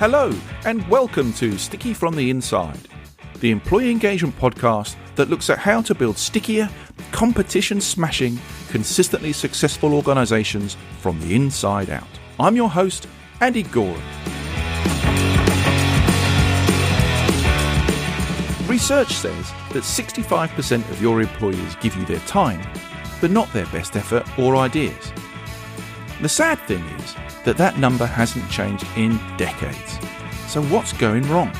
Hello, and welcome to Sticky from the Inside, the employee engagement podcast that looks at how to build stickier, competition-smashing, consistently successful organisations from the inside out. I'm your host, Andy Gorham. Research says that 65% of your employees give you their time, but not their best effort or ideas. The sad thing is that number hasn't changed in decades. So what's going wrong?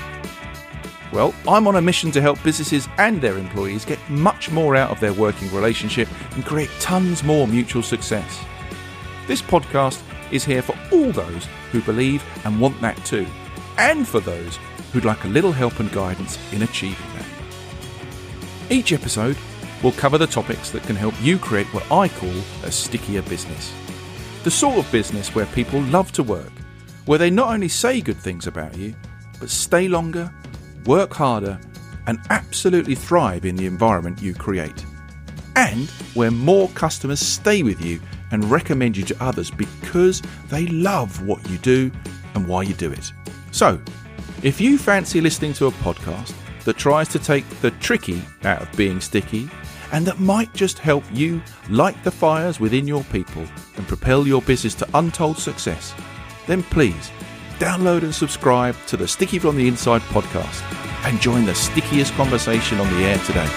Well, I'm on a mission to help businesses and their employees get much more out of their working relationship and create tons more mutual success. This podcast is here for all those who believe and want that too, and for those who'd like a little help and guidance in achieving that. Each episode will cover the topics that can help you create what I call a stickier business. The sort of business where people love to work, where they not only say good things about you, but stay longer, work harder, and absolutely thrive in the environment you create. And where more customers stay with you and recommend you to others because they love what you do and why you do it. So, if you fancy listening to a podcast that tries to take the tricky out of being sticky, and that might just help you light the fires within your people and propel your business to untold success, then please download and subscribe to the Sticky from the Inside podcast and join the stickiest conversation on the air today.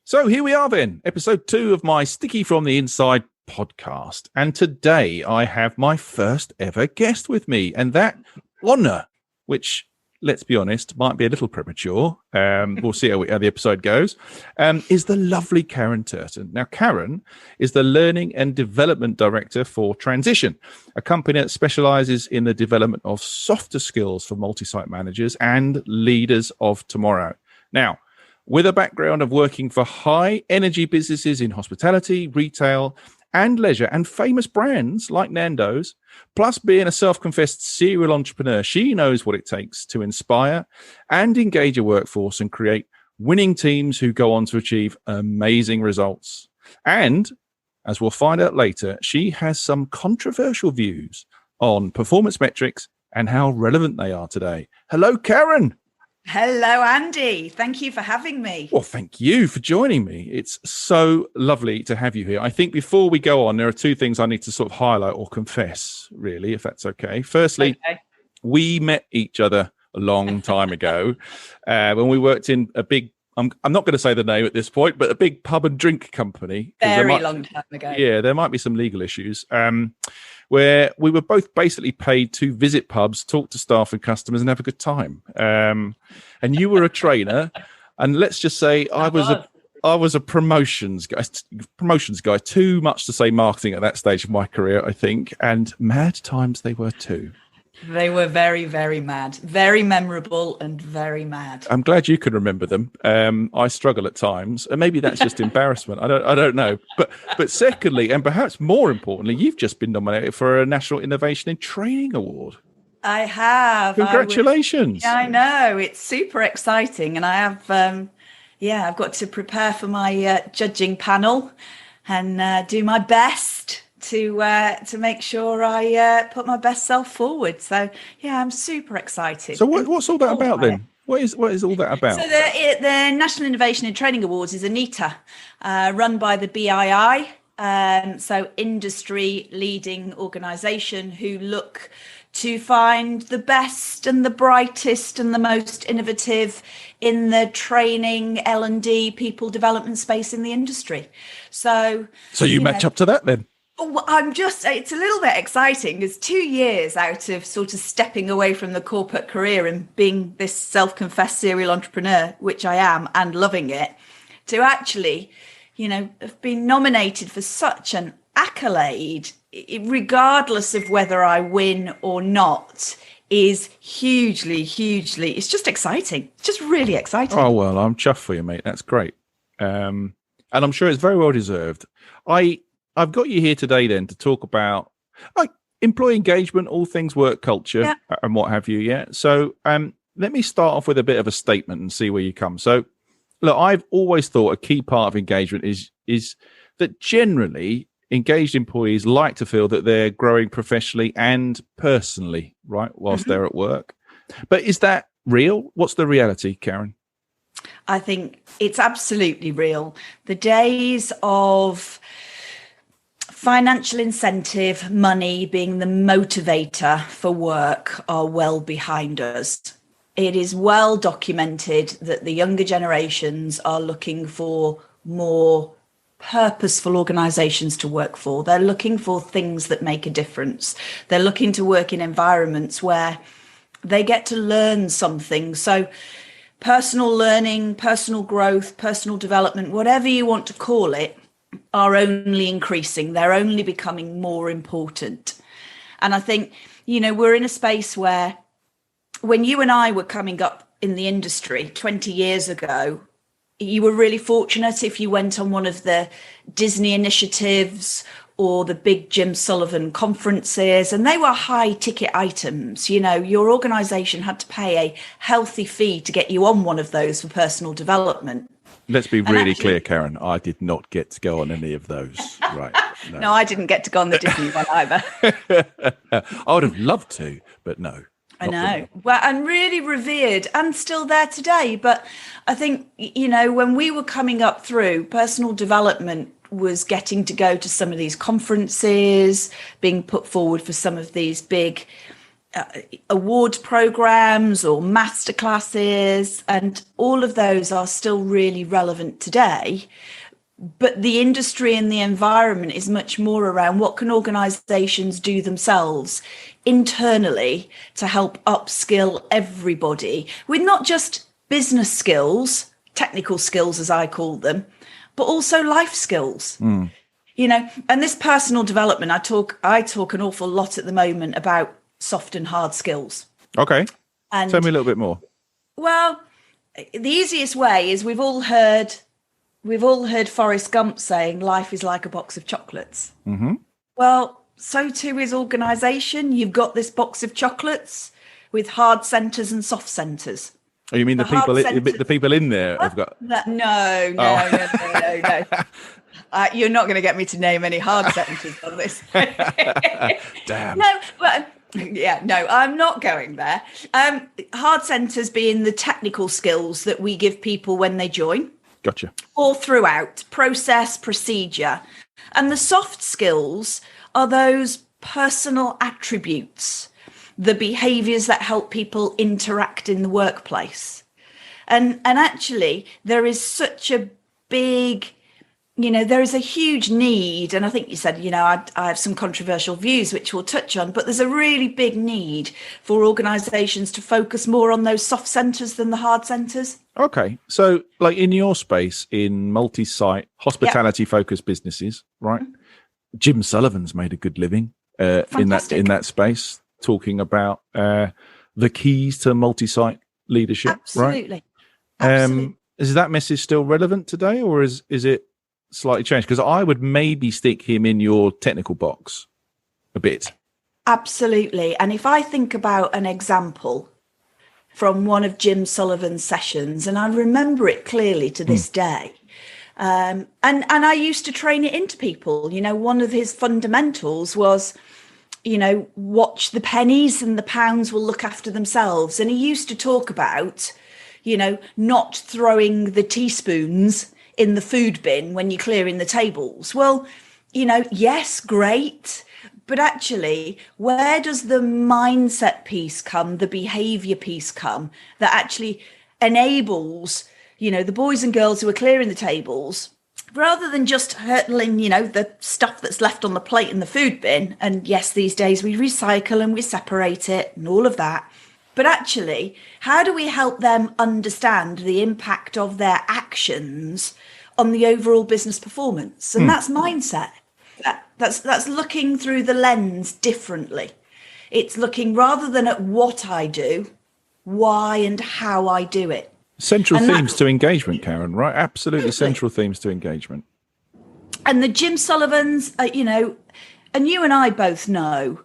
So here we are then, episode 2 of my Sticky from the Inside podcast. And today I have my first ever guest with me, and that honour, which, let's be honest, might be a little premature. We'll see how the episode goes, is the lovely Karen Turton. Now, Karen is the Learning and Development Director for Transition, a company that specialises in the development of softer skills for multi-site managers and leaders of tomorrow. Now, with a background of working for high-energy businesses in hospitality, retail, and leisure, and famous brands like Nando's, plus being a self-confessed serial entrepreneur, she knows what it takes to inspire and engage a workforce and create winning teams who go on to achieve amazing results. And, as we'll find out later, she has some controversial views on performance metrics and how relevant they are today. Hello, Karen. Hello, Andy. Thank you for having me. Well, thank you for joining me. It's so lovely to have you here. I think before we go on, there are two things I need to sort of highlight or confess, really, if that's okay. Firstly, we met each other a long time ago when we worked in a big, I'm not going to say the name at this point, but a big pub and drink company. Very long time ago. Yeah, there might be some legal issues. Where we were both basically paid to visit pubs, talk to staff and customers, and have a good time. And you were a trainer, and let's just say I was a promotions guy. Too much to say marketing at that stage of my career, I think. And mad times they were too. They were very, very mad, very memorable and very mad. I'm glad you can remember them. I struggle at times, and maybe that's just embarrassment. I don't know. But secondly, and perhaps more importantly, you've just been nominated for a National Innovation in Training Award. I have. Congratulations. I know. It's super exciting. And I have, I've got to prepare for my judging panel and do my best to make sure I put my best self forward. So yeah, I'm super excited. So what's all that about then? What is all that about? So the National Innovation in Training Awards is a NITA run by the BII, so industry leading organisation who look to find the best and the brightest and the most innovative in the training, L&D, people development space in the industry. So you match up to that then? Well, it's a little bit exciting because 2 years out of sort of stepping away from the corporate career and being this self-confessed serial entrepreneur, which I am, and loving it, to actually, have been nominated for such an accolade, regardless of whether I win or not, is hugely, it's just exciting. It's just really exciting. Oh, well, I'm chuffed for you, mate. That's great. And I'm sure it's very well deserved. I've got you here today then to talk about employee engagement, all things work culture and what have you. Yeah. So let me start off with a bit of a statement and see where you come. So look, I've always thought a key part of engagement is that generally engaged employees like to feel that they're growing professionally and personally, right, whilst they're at work. But is that real? What's the reality, Karen? I think it's absolutely real. The days of financial incentive, money being the motivator for work are well behind us. It is well documented that the younger generations are looking for more purposeful organisations to work for. They're looking for things that make a difference. They're looking to work in environments where they get to learn something. So personal learning, personal growth, personal development, whatever you want to call it, are only increasing. They're only becoming more important. And I think, we're in a space where when you and I were coming up in the industry 20 years ago, you were really fortunate if you went on one of the Disney initiatives or the big Jim Sullivan conferences, and they were high ticket items. Your organisation had to pay a healthy fee to get you on one of those for personal development. Let's be really clear, Karen. I did not get to go on any of those. Right? No, I didn't get to go on the Disney one either. I would have loved to, but no. I know. Well, and really revered and still there today. But I think, when we were coming up through, personal development was getting to go to some of these conferences, being put forward for some of these big award programs or masterclasses, and all of those are still really relevant today. But the industry and the environment is much more around what can organisations do themselves internally to help upskill everybody with not just business skills, technical skills, as I call them, but also life skills. And this personal development, I talk an awful lot at the moment about soft and hard skills. Okay. And tell me a little bit more. Well, the easiest way is we've all heard Forrest Gump saying life is like a box of chocolates. Mm-hmm. Well, so too is organisation. You've got this box of chocolates with hard centres and soft centres. Oh, you mean the people in there have got... No. You're not going to get me to name any hard centres on this. Damn. No, but... Yeah, no, I'm not going there. Hard centres being the technical skills that we give people when they join. Gotcha. Or throughout, process, procedure. And the soft skills are those personal attributes, the behaviours that help people interact in the workplace. And actually, there is such a big... there is a huge need, and I think you said, I have some controversial views, which we'll touch on, but there's a really big need for organisations to focus more on those soft centres than the hard centres. Okay. So like in your space, in multi-site, hospitality-focused businesses, right? Mm-hmm. Jim Sullivan's made a good living in that space, talking about the keys to multi-site leadership, Absolutely. Right? Absolutely. Is that message still relevant today, or is it slightly changed? Because I would maybe stick him in your technical box a bit. Absolutely. And if I think about an example from one of Jim Sullivan's sessions, and I remember it clearly to this day, and I used to train it into people. One of his fundamentals was, watch the pennies and the pounds will look after themselves. And he used to talk about, not throwing the teaspoons in the food bin when you're clearing the tables. Well, yes, great. But actually, where does the mindset piece come, the behavior piece come that actually enables, the boys and girls who are clearing the tables, rather than just hurtling, the stuff that's left on the plate in the food bin. And yes, these days we recycle and we separate it and all of that. But actually, how do we help them understand the impact of their actions on the overall business performance? And that's mindset. That's looking through the lens differently. It's looking rather than at what I do, why and how I do it. Central themes to engagement, Karen, right? Absolutely central themes to engagement. And the Jim Sullivans, and you and I both know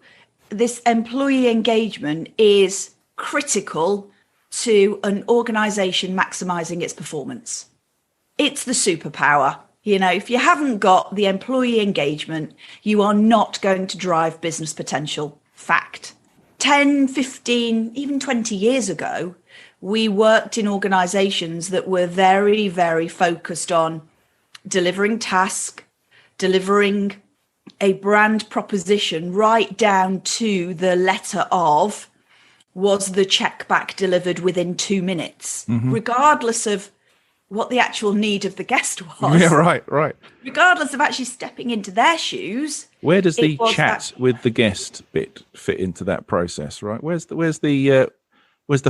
this employee engagement is critical to an organisation maximising its performance. It's the superpower. If you haven't got the employee engagement, you are not going to drive business potential. Fact. 10, 15, even 20 years ago, we worked in organizations that were very, very focused on delivering task, delivering a brand proposition right down to the letter of, was the check back delivered within 2 minutes, regardless of what the actual need of the guest was. Yeah, right. Regardless of actually stepping into their shoes. Where does the chat with the guest bit fit into that process, right? Where's the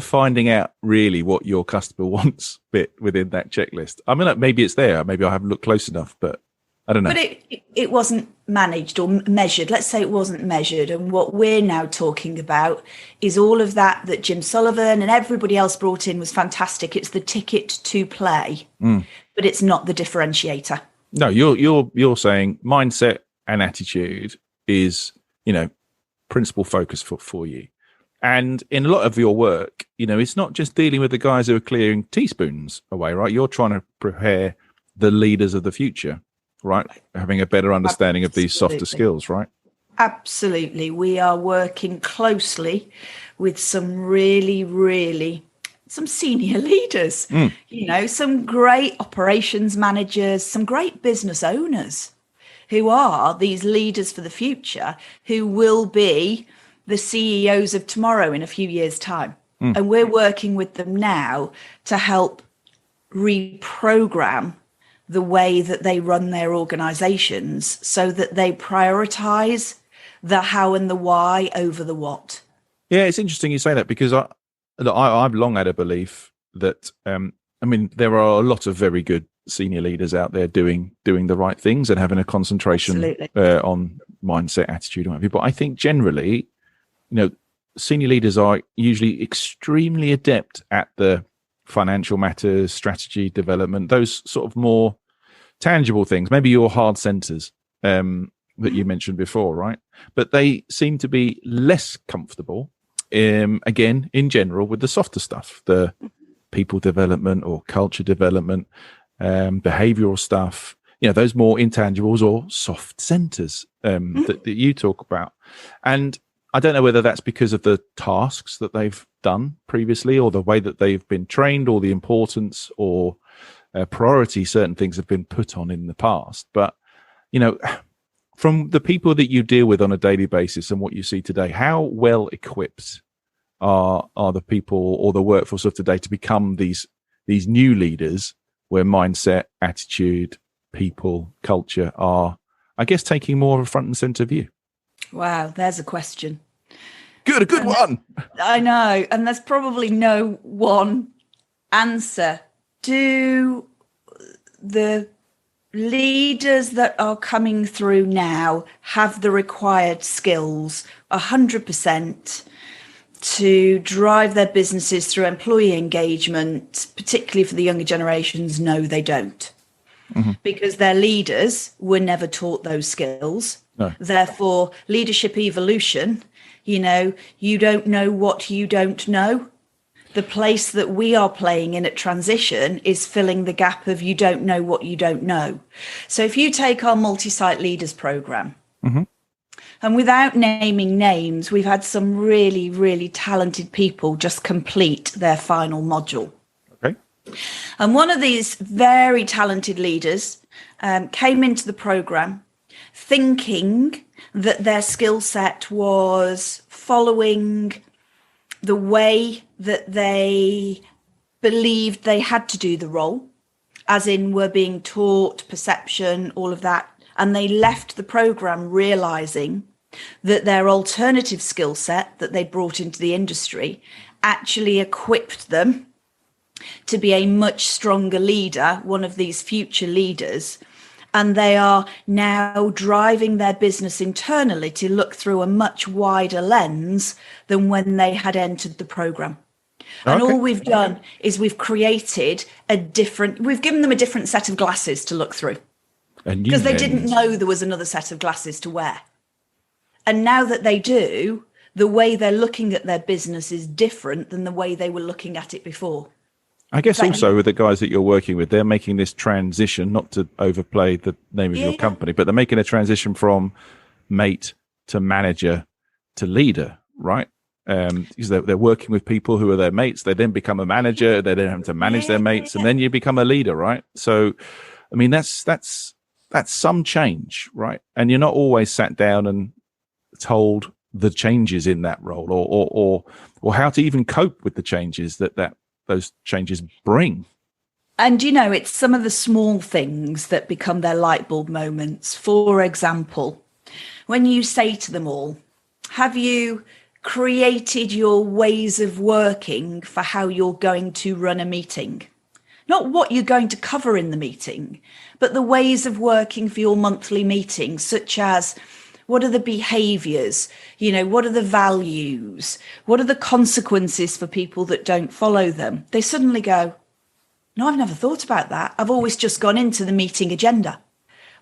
finding out really what your customer wants bit within that checklist? I mean, maybe it's there. Maybe I haven't looked close enough, but I don't know. But it wasn't managed or measured. Let's say it wasn't measured. And what we're now talking about is all of that Jim Sullivan and everybody else brought in was fantastic. It's the ticket to play, but it's not the differentiator. No, you're saying mindset and attitude is, principal focus for you. And in a lot of your work, it's not just dealing with the guys who are clearing teaspoons away, right? You're trying to prepare the leaders of the future, right? Having a better understanding of these softer skills, right? Absolutely. We are working closely with some really some senior leaders, some great operations managers, some great business owners who are these leaders for the future, who will be the CEOs of tomorrow in a few years' time. And we're working with them now to help reprogram the way that they run their organizations so that they prioritize the how and the why over the what. Yeah, it's interesting you say that, because I've long had a belief that, there are a lot of very good senior leaders out there doing the right things and having a concentration on mindset, attitude, and what have you. But I think generally, senior leaders are usually extremely adept at the financial matters, strategy development, those sort of more tangible things, maybe your hard centers that you mentioned before, right? But they seem to be less comfortable, again, in general, with the softer stuff, the people development or culture development, behavioral stuff, those more intangibles or soft centers that you talk about. And I don't know whether that's because of the tasks that they've done previously, or the way that they've been trained, or the importance or priority certain things have been put on in the past. But, from the people that you deal with on a daily basis and what you see today, how well equipped are the people or the workforce of today to become these new leaders where mindset, attitude, people, culture are, I guess, taking more of a front and center view? Wow, there's a question. A good one. I know. And there's probably no one answer. Do the leaders that are coming through now have the required skills 100% to drive their businesses through employee engagement, particularly for the younger generations? No, they don't. Because their leaders were never taught those skills. No. Therefore, leadership evolution, you don't know what you don't know. The place that we are playing in at transition is filling the gap of you don't know what you don't know. So if you take our multi-site leaders program, and without naming names, we've had some really, really talented people just complete their final module. Okay. And one of these very talented leaders came into the program thinking that their skill set was following the way that they believed they had to do the role, as in were being taught, perception, all of that. And they left the program realizing that their alternative skill set that they brought into the industry actually equipped them to be a much stronger leader, one of these future leaders. And they are now driving their business internally to look through a much wider lens than when they had entered the program. And all we've done is we've created we've given them a different set of glasses to look through. Because they didn't know there was another set of glasses to wear. And now that they do, the way they're looking at their business is different than the way they were looking at it before. I guess also with the guys that you're working with, they're making this transition, not to overplay the name of your company, but they're making a transition from mate to manager to leader, right? Because they're working with people who are their mates. They then become a manager. They then have to manage their mates, and then you become a leader, right? So, I mean, that's some change, right? And you're not always sat down and told the changes in that role, or how to even cope with the changes that those changes bring. And, it's some of the small things that become their light bulb moments. For example, when you say to them all, have you created your ways of working for how you're going to run a meeting? Not what you're going to cover in the meeting, but the ways of working for your monthly meetings, such as what are the behaviors? What are the values? What are the consequences for people that don't follow them? They suddenly go, no, I've never thought about that. I've always just gone into the meeting agenda.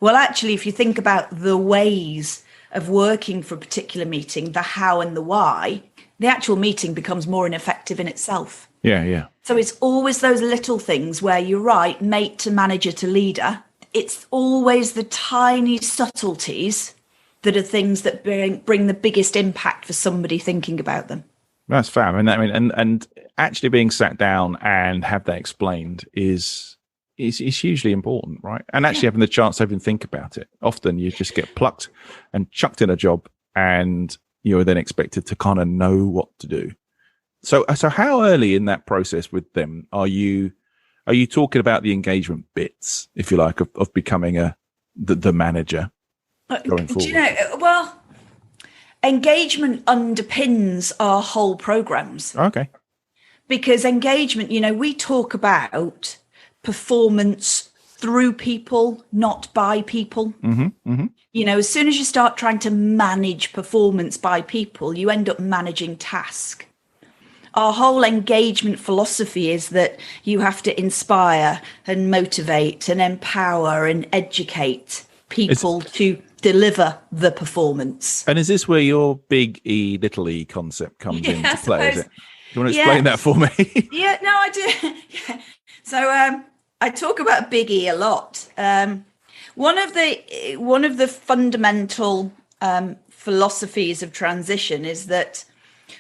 Well, actually, if you think about the ways of working for a particular meeting, the how and the why, the actual meeting becomes more ineffective in itself. Yeah. So it's always those little things where you're right, mate to manager to leader. It's always the tiny subtleties that are things that bring the biggest impact for somebody thinking about them. That's fair. And actually being sat down and have that explained is hugely important, right? And actually having the chance to even think about it. Often you just get plucked and chucked in a job, and you're then expected to kind of know what to do. So how early in that process with them are you talking about the engagement bits, if you like, of becoming the manager? Going forward? Well, engagement underpins our whole programs. Okay. Because engagement, we talk about performance through people, not by people. Mm-hmm, mm-hmm. As soon as you start trying to manage performance by people, you end up managing task. Our whole engagement philosophy is that you have to inspire and motivate and empower and educate people to deliver the performance. And is this where your big E, little e concept comes into play? Is it? Do you want to explain that for me? Yeah, no, I do. Yeah. So I talk about big E a lot. One of the fundamental philosophies of transition is that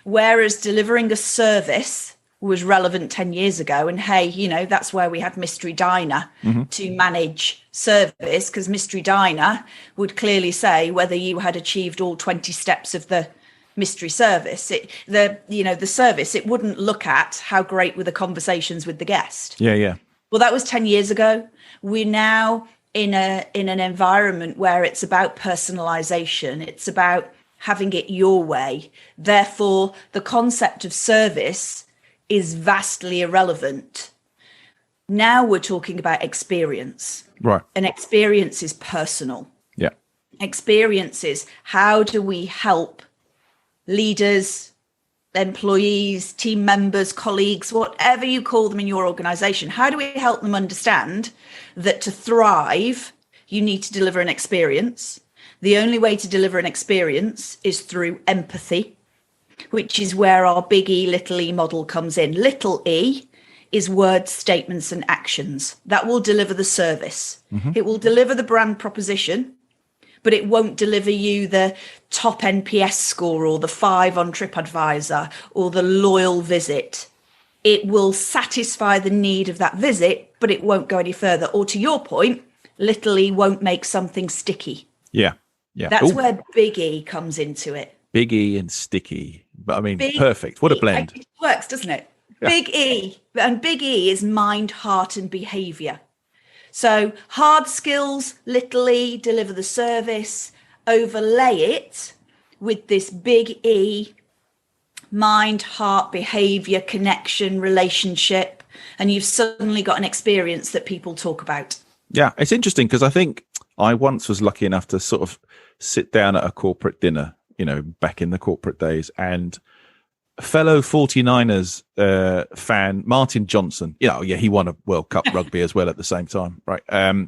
whereas delivering a service was relevant 10 years ago, and hey, that's where we had Mystery Diner to manage service, because Mystery Diner would clearly say whether you had achieved all 20 steps of the mystery service. The service, it wouldn't look at how great were the conversations with the guest. Yeah. Well, that was 10 years ago. We're now in an environment where it's about personalization. It's about having it your way. Therefore, the concept of service is vastly irrelevant. Now we're talking about experience. Right. And experience is personal. Yeah. Experience is how do we help leaders, employees, team members, colleagues, whatever you call them in your organization, how do we help them understand that to thrive, you need to deliver an experience? The only way to deliver an experience is through empathy, which is where our big E, little e model comes in. Little e is words, statements, and actions. That will deliver the service. Mm-hmm. It will deliver the brand proposition, but it won't deliver you the top NPS score or the 5 on TripAdvisor or the loyal visit. It will satisfy the need of that visit, but it won't go any further. Or to your point, little e won't make something sticky. Yeah. That's where big E comes into it. Big E and sticky. But I mean, perfect. What a blend. It works, doesn't it? Yeah. Big E. And big E is mind, heart, and behavior. So hard skills, little e, deliver the service, overlay it with this big E, mind, heart, behavior, connection, relationship, and you've suddenly got an experience that people talk about. Yeah, it's interesting because I think I once was lucky enough to sort of sit down at a corporate dinner, back in the corporate days, and fellow 49ers fan, Martin Johnson, he won a World Cup rugby as well at the same time, right?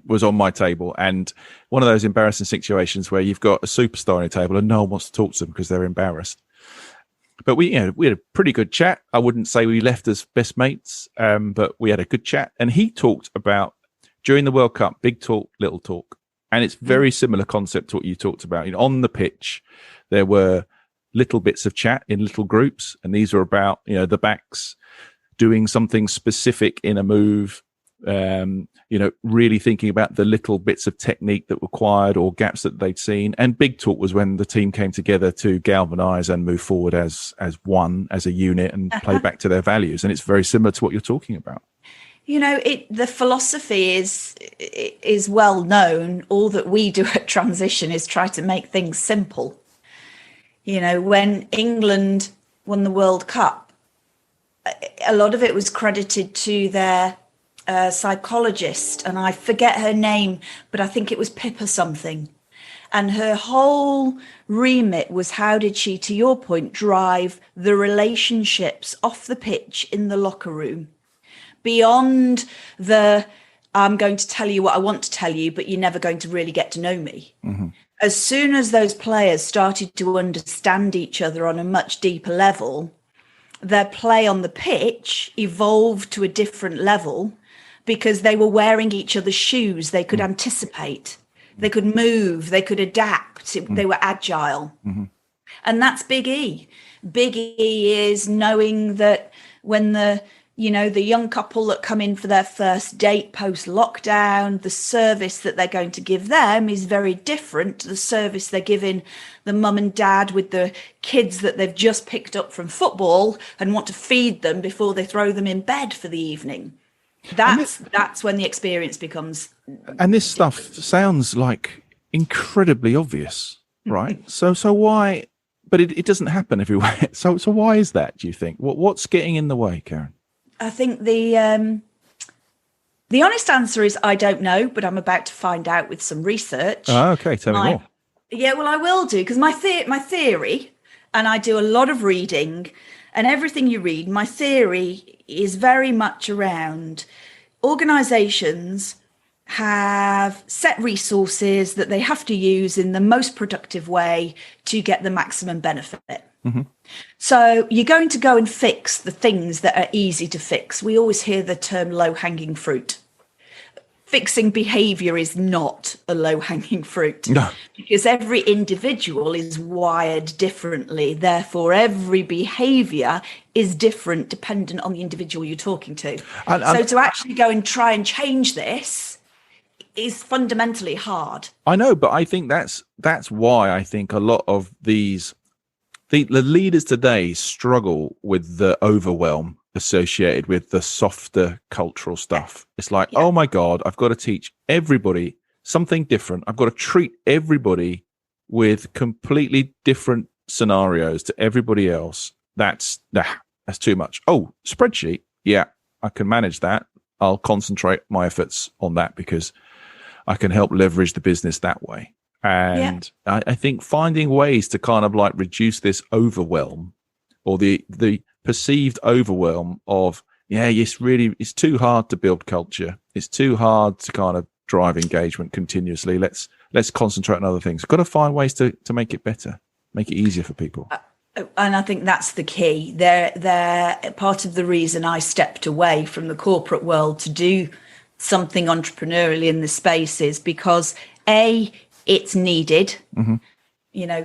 Was on my table. And one of those embarrassing situations where you've got a superstar on your table and no one wants to talk to them because they're embarrassed. But we had a pretty good chat. I wouldn't say we left as best mates, but we had a good chat. And he talked about during the World Cup, big talk, little talk. And it's very similar concept to what you talked about. You know, on the pitch, there were little bits of chat in little groups. And these were about, you know, the backs doing something specific in a move, you know, really thinking about the little bits of technique that were required or gaps that they'd seen. And big talk was when the team came together to galvanize and move forward as one, as a unit, and play back to their values. And it's very similar to what you're talking about. You know, the philosophy is well known. All that we do at Transition is try to make things simple. You know, when England won the World Cup, a lot of it was credited to their psychologist, and I forget her name, but I think it was Pippa something. And her whole remit was, how did she, to your point, drive the relationships off the pitch in the locker room? Beyond I'm going to tell you what I want to tell you, but you're never going to really get to know me. Mm-hmm. As soon as those players started to understand each other on a much deeper level, their play on the pitch evolved to a different level because they were wearing each other's shoes. They could anticipate, they could move, they could adapt, they were agile. Mm-hmm. And that's Big E. Big E is knowing that when the young couple that come in for their first date post-lockdown, the service that they're going to give them is very different to the service they're giving the mum and dad with the kids that they've just picked up from football and want to feed them before they throw them in bed for the evening. That's when the experience becomes... And this stuff sounds like incredibly obvious, right? So why... But it doesn't happen everywhere. So why is that, do you think? What's getting in the way, Karen? I think the honest answer is I don't know, but I'm about to find out with some research. Oh, okay, tell me more. Yeah, well, I will do, because my theory, and I do a lot of reading, and everything you read, my theory is very much around organisations have set resources that they have to use in the most productive way to get the maximum benefit. Mm-hmm. So you're going to go and fix the things that are easy to fix. We always hear the term low-hanging fruit. Fixing behaviour is not a low-hanging fruit. No. Because every individual is wired differently. Therefore, every behaviour is different dependent on the individual you're talking to. So to actually go and try and change this is fundamentally hard. I know, but I think that's why I think a lot of these... The leaders today struggle with the overwhelm associated with the softer cultural stuff. It's like, oh my God, I've got to teach everybody something different. I've got to treat everybody with completely different scenarios to everybody else. That's too much. Oh, spreadsheet. Yeah, I can manage that. I'll concentrate my efforts on that because I can help leverage the business that way. And I think finding ways to kind of like reduce this overwhelm or the perceived overwhelm of, it's too hard to build culture. It's too hard to kind of drive engagement continuously. Let's concentrate on other things. Got to find ways to make it better, make it easier for people. And I think that's the key. They're part of the reason I stepped away from the corporate world to do something entrepreneurially in this space is because it's needed. Mm-hmm.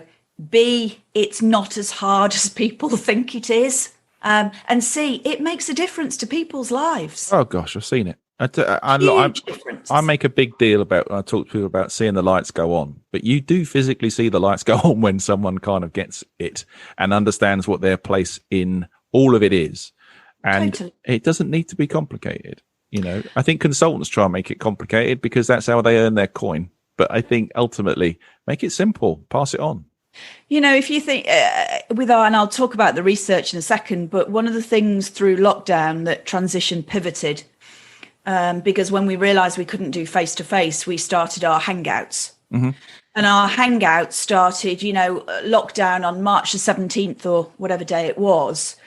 B, it's not as hard as people think it is. And C, it makes a difference to people's lives. Oh, gosh, I've seen it. I make a big deal about when I talk to people about seeing the lights go on. But you do physically see the lights go on when someone kind of gets it and understands what their place in all of it is. And totally. It doesn't need to be complicated. I think consultants try and make it complicated because that's how they earn their coin. But I think ultimately, make it simple, pass it on. If you think and I'll talk about the research in a second, but one of the things through lockdown that Transition pivoted, because when we realised we couldn't do face-to-face, we started our Hangouts. Mm-hmm. And our Hangouts started, lockdown on March the 17th or whatever day it was.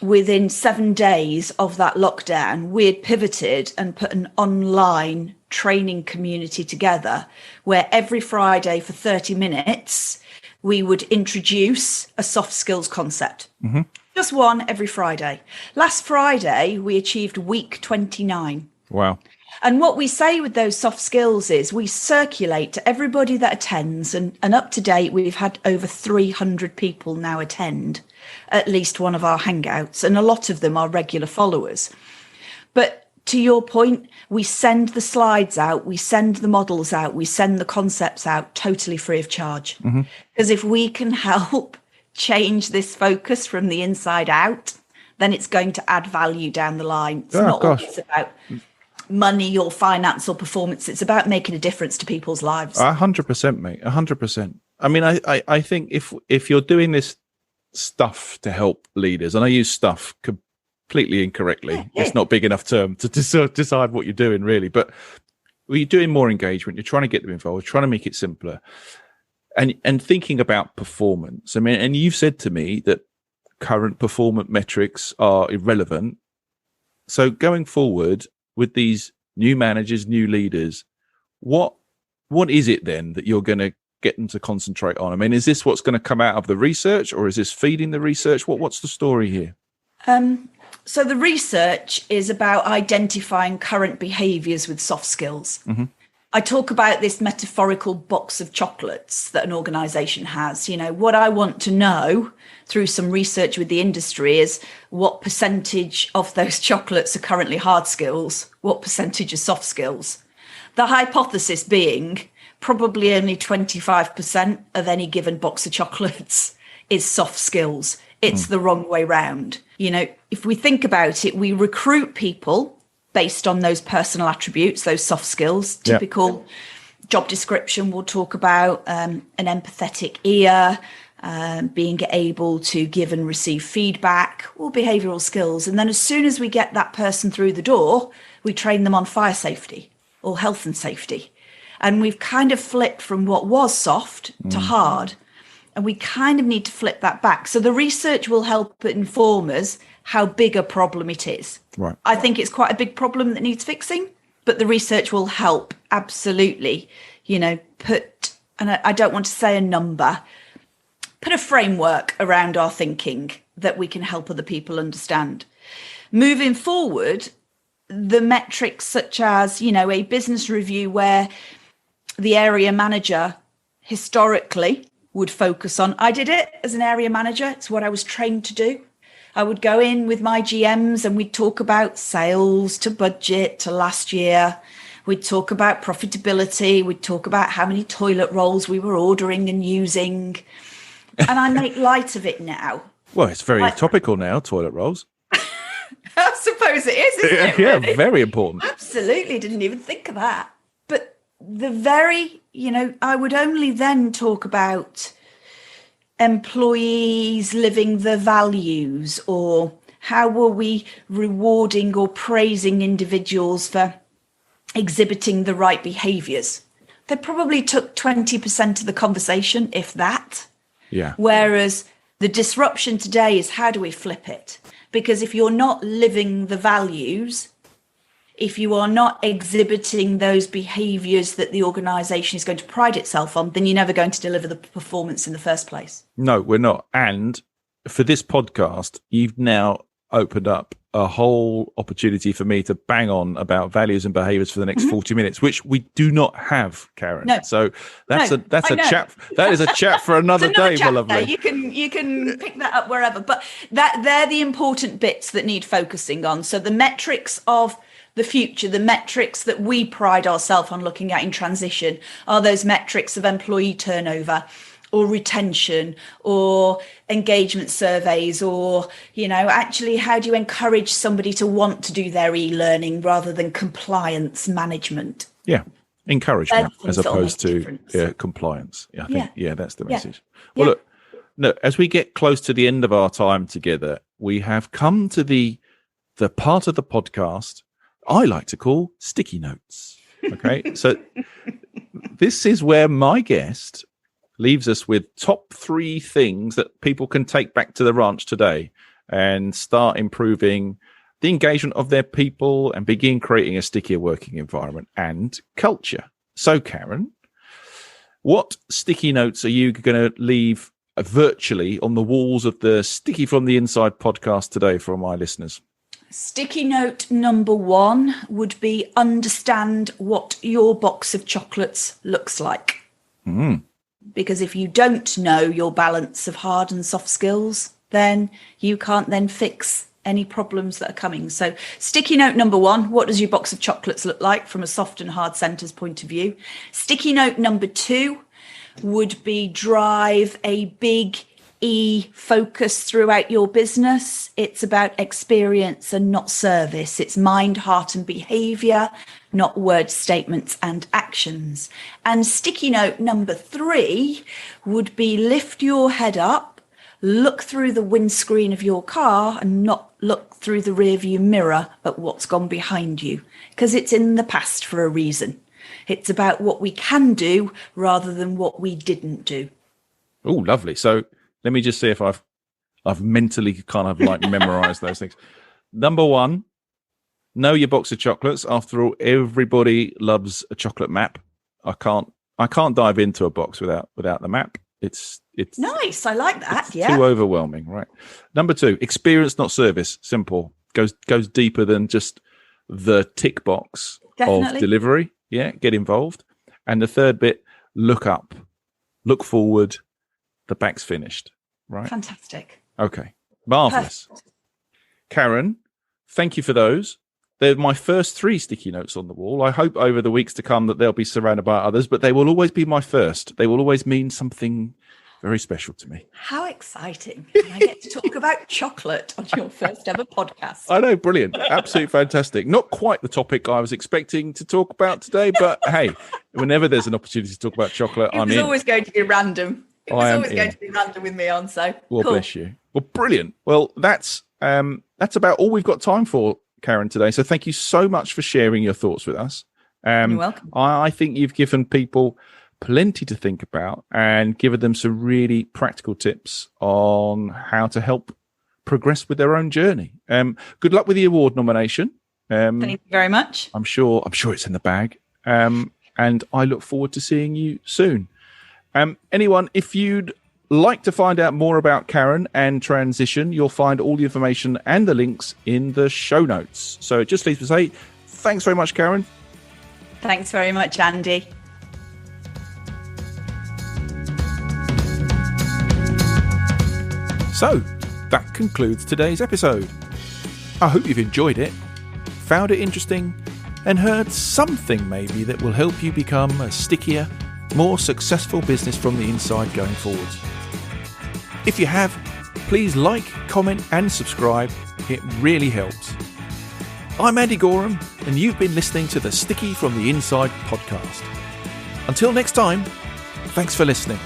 Within 7 days of that lockdown, we had pivoted and put an online training community together where every Friday for 30 minutes, we would introduce a soft skills concept. Mm-hmm. Just one every Friday. Last Friday, we achieved week 29. Wow. And what we say with those soft skills is we circulate to everybody that attends. And up to date, we've had over 300 people now attend at least one of our hangouts. And a lot of them are regular followers. But to your point, we send the slides out, we send the models out, we send the concepts out totally free of charge. Because if we can help change this focus from the inside out, then it's going to add value down the line. It's not always about money or finance or performance. It's about making a difference to people's lives. 100%, mate. 100%. I mean, I think if you're doing this stuff to help leaders, and I use stuff completely incorrectly. Yeah. It's not big enough term to decide what you're doing, really. But you're doing more engagement. You're trying to get them involved, trying to make it simpler, and thinking about performance. I mean, and you've said to me that current performance metrics are irrelevant. So going forward with these new managers, new leaders, what is it then that you're going to get them to concentrate on? I mean, is this what's going to come out of the research, or is this feeding the research? What's the story here? So the research is about identifying current behaviours with soft skills. Mm-hmm. I talk about this metaphorical box of chocolates that an organisation has. You know, what I want to know through some research with the industry is what percentage of those chocolates are currently hard skills, what percentage are soft skills. The hypothesis being probably only 25% of any given box of chocolates is soft skills. It's the wrong way round. You know, if we think about it, we recruit people based on those personal attributes, those soft skills. Typical job description will talk about an empathetic ear, being able to give and receive feedback, or behavioural skills. And then as soon as we get that person through the door, we train them on fire safety or health and safety. And we've kind of flipped from what was soft to hard. And we kind of need to flip that back. So the research will help inform us how big a problem it is. Right. I think it's quite a big problem that needs fixing, but the research will help absolutely, you know, and I don't want to say a number, put a framework around our thinking that we can help other people understand. Moving forward, the metrics such as, you know, a business review where the area manager historically would focus on. I did it as an area manager. It's what I was trained to do. I would go in with my GMs and we'd talk about sales to budget to last year. We'd talk about profitability. We'd talk about how many toilet rolls we were ordering and using. And I make light of it now. Well, it's very topical now, toilet rolls. I suppose it is, isn't it? Yeah, really? Very important. Absolutely. Didn't even think of that. But I would only then talk about employees living the values, or how were we rewarding or praising individuals for exhibiting the right behaviours. They probably took 20% of the conversation, if that. Yeah. Whereas the disruption today is how do we flip it? Because if you're not living the values, if you are not exhibiting those behaviours that the organisation is going to pride itself on, then you're never going to deliver the performance in the first place. No, we're not. And for this podcast, you've now opened up a whole opportunity for me to bang on about values and behaviours for the next 40 minutes, which we do not have, Karen. No. So that is a chat for another day, my lovely. You can pick that up wherever. But they're the important bits that need focusing on. So the metrics of the future, the metrics that we pride ourselves on looking at in transition, are those metrics of employee turnover or retention or engagement surveys, or, you know, actually how do you encourage somebody to want to do their e-learning rather than compliance management? Yeah, encouragement as opposed to compliance. Yeah, I think, that's the message. Yeah. Well, look, as we get close to the end of our time together, we have come to the part of the podcast I like to call sticky notes. Okay, so this is where my guest leaves us with top 3 things that people can take back to the ranch today and start improving the engagement of their people and begin creating a stickier working environment and culture. So, Karen, What sticky notes are you going to leave virtually on the walls of the Sticky from the Inside podcast today for my listeners? Sticky note number 1 would be understand what your box of chocolates looks like. Because if you don't know your balance of hard and soft skills, then you can't then fix any problems that are coming. So sticky note number 1, what does your box of chocolates look like from a soft and hard centres point of view? Sticky note number 2 would be drive a big E focus throughout your business. It's about experience and not service. It's mind, heart and behaviour, not word statements and actions. And sticky note number 3 would be lift your head up, look through the windscreen of your car and not look through the rearview mirror at what's gone behind you, because it's in the past for a reason. It's about what we can do rather than what we didn't do. Oh, lovely. So let me just see if I've mentally kind of like memorized those things. Number 1, know your box of chocolates. After all, everybody loves a chocolate map. I can't dive into a box without the map. It's nice. I like that. It's yeah. too overwhelming, right? Number 2, experience, not service. Simple. Goes deeper than just the tick box of delivery. Yeah, get involved. And the third bit, look up, look forward. The back's finished, right? Fantastic. Okay, marvelous. Perfect. Karen, thank you for those. They're my first 3 sticky notes on the wall. I hope over the weeks to come that they'll be surrounded by others, but they will always be my first. They will always mean something very special to me. How exciting. I get to talk about chocolate on your first ever podcast. I know, brilliant. Absolutely fantastic. Not quite the topic I was expecting to talk about today, but hey, whenever there's an opportunity to talk about chocolate, I'm in. It's always going to be random. It was always going to be random with me on, so well, cool. Bless you. Well, brilliant. Well, that's about all we've got time for, Karen, today. So thank you so much for sharing your thoughts with us. You're welcome. I think you've given people plenty to think about and given them some really practical tips on how to help progress with their own journey. Good luck with the award nomination. Thank you very much. I'm sure it's in the bag. And I look forward to seeing you soon. Anyone, if you'd like to find out more about Karen and transition, you'll find all the information and the links in the show notes. So it just leaves me to say, thanks very much, Karen. Thanks very much, Andy. So that concludes today's episode. I hope you've enjoyed it, found it interesting, and heard something maybe that will help you become a stickier, more successful business from the inside going forward. If you have, please like, comment and subscribe. It really helps. I'm Andy Gorham and you've been listening to the Sticky from the Inside podcast. Until next time, thanks for listening.